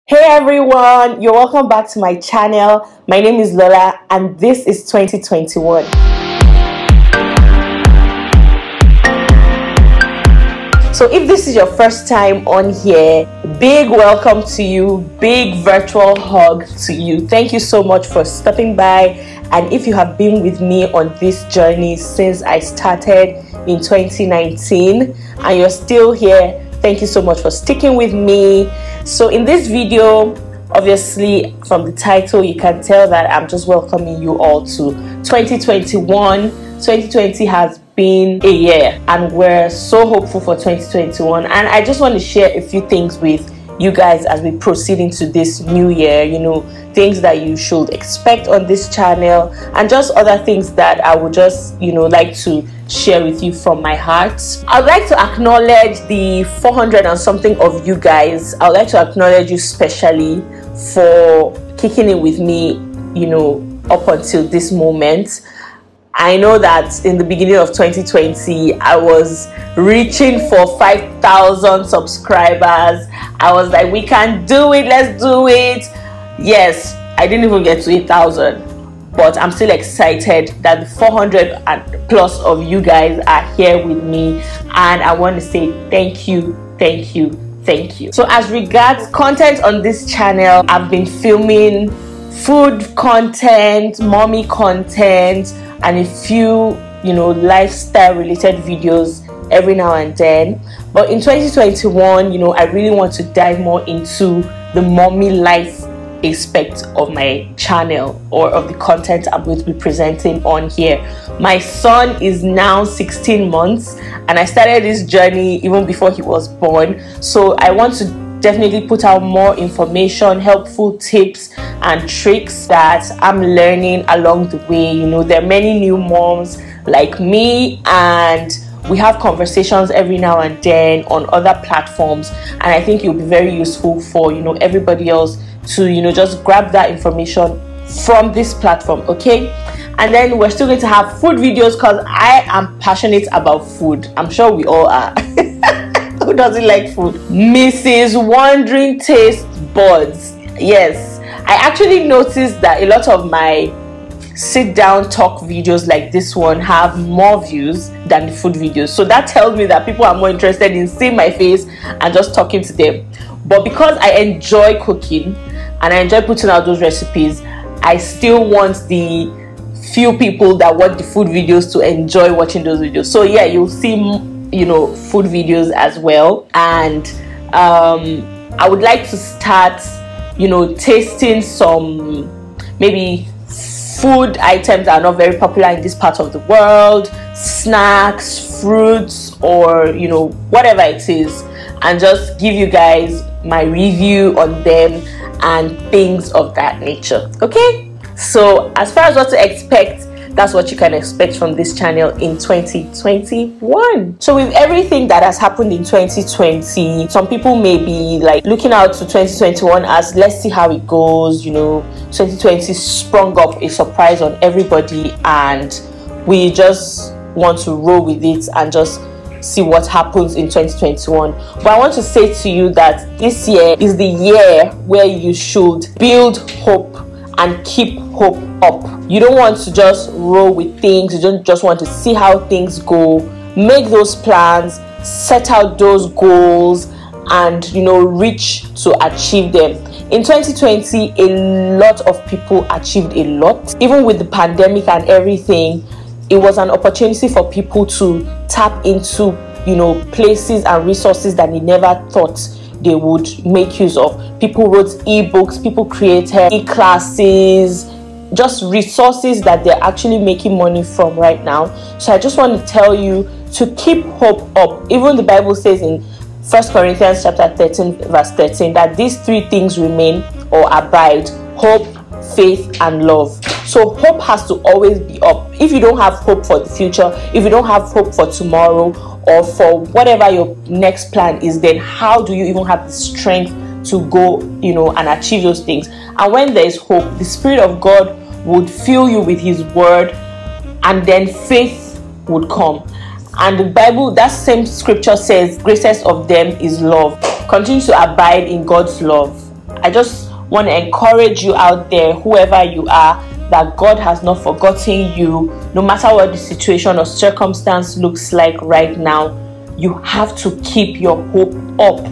Hey everyone, you're welcome back to my channel. My name is Lola and this is 2021. So if this is your first time on here, big welcome to you, big virtual hug to you. Thank you so much for stopping by. And if you have been with me on this journey since I started in 2019 and you're still here, thank you so much for sticking with me. So in this video, obviously from the title you can tell that I'm just welcoming you all to 2021. 2020 has been a year and we're so hopeful for 2021, and I just want to share a few things with you guys as we proceed into this new year. You know, things that you should expect on this channel and just other things that I would just, you know, like to share with you from my heart. I'd like to acknowledge the 400 and something of you guys. I'd like to acknowledge you specially for kicking in with me, you know, up until this moment. I know that in the beginning of 2020, I was reaching for 5,000 subscribers. I was like, we can do it, let's do it. Yes, I didn't even get to 8,000, but I'm still excited that the 400 and plus of you guys are here with me, and I want to say thank you, thank you, thank you. So as regards content on this channel, I've been filming food content, mommy content, and a few, you know, lifestyle related videos every now and then. But in 2021, you know, I really want to dive more into the mommy life aspect of my channel, or of the content I'm going to be presenting on here. My son is now 16 months and I started this journey even before he was born, so I want to definitely put out more information, helpful tips and tricks that I'm learning along the way. You know, there are many new moms like me, and we have conversations every now and then on other platforms, and I think it'll be very useful for, you know, everybody else to, you know, just grab that information from this platform. Okay, and then we're still going to have food videos because I am passionate about food. I'm sure we all are. Who doesn't like food? Mrs. Wandering Taste Buds. Yes, I actually noticed that a lot of my sit down talk videos like this one have more views than the food videos, so that tells me that people are more interested in seeing my face and just talking to them. But because I enjoy cooking and I enjoy putting out those recipes, I still want the few people that watch the food videos to enjoy watching those videos. So yeah, you'll see, you know, food videos as well. And I would like to start, you know, tasting some maybe food items that are not very popular in this part of the world, snacks, fruits, or, you know, whatever it is, and just give you guys my review on them and things of that nature. Okay, so as far as what to expect, that's what you can expect from this channel in 2021. So with everything that has happened in 2020, some people may be like looking out to 2021 as let's see how it goes. You know, 2020 sprung up a surprise on everybody and we just want to roll with it and just see what happens in 2021. But I want to say to you that this year is the year where you should build hope and keep hope up. You don't want to just roll with things. You don't just want to see how things go. Make those plans, set out those goals, and, you know, reach to achieve them. In 2020, a lot of people achieved a lot. Even with the pandemic and everything, it was an opportunity for people to tap into, you know, places and resources that they never thought they would make use of. People wrote ebooks, people created e-classes, just resources that they're actually making money from right now. So I just want to tell you to keep hope up. Even the Bible says in 1 Corinthians chapter 13 verse 13 that these three things remain or abide: hope, faith, and love. So hope has to always be up. If you don't have hope for the future, if you don't have hope for tomorrow or for whatever your next plan is, then how do you even have the strength to go, you know, and achieve those things? And when there is hope, the Spirit of God would fill you with His word, and then faith would come. And the Bible, that same scripture says, greatest of them is love. Continue to abide in God's love I just want to encourage you out there, whoever you are, that God has not forgotten you. No matter what the situation or circumstance looks like right now, you have to keep your hope up.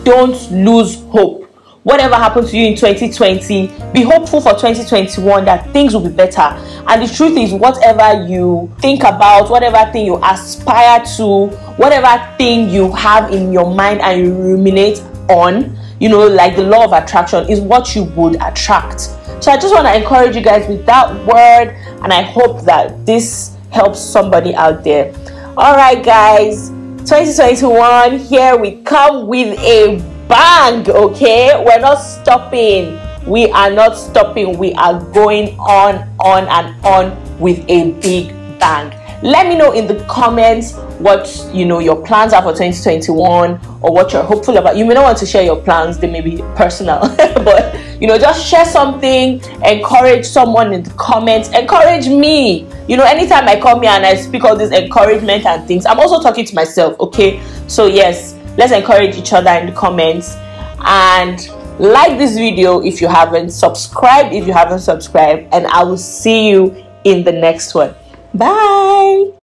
Don't lose hope. Whatever happened to you in 2020, be hopeful for 2021 that things will be better. And the truth is, whatever you think about, whatever thing you aspire to, whatever thing you have in your mind and you ruminate on, like the law of attraction is what you would attract. So I just want to encourage you guys with that word, and I hope that this helps somebody out there. All right, guys, 2021, here we come with a bang. Okay, we're not stopping. We are not stopping. We are going on and on with a big bang. Let me know in the comments what your plans are for 2021, or what you're hopeful about. You may not want to share your plans, they may be personal, but just share something, encourage someone in the comments, encourage me. Anytime I come here and I speak all this encouragement and things, I'm also talking to myself. Okay, so yes, let's encourage each other in the comments, and like this video if you haven't, subscribe if you haven't subscribed, and I will see you in the next one. Bye.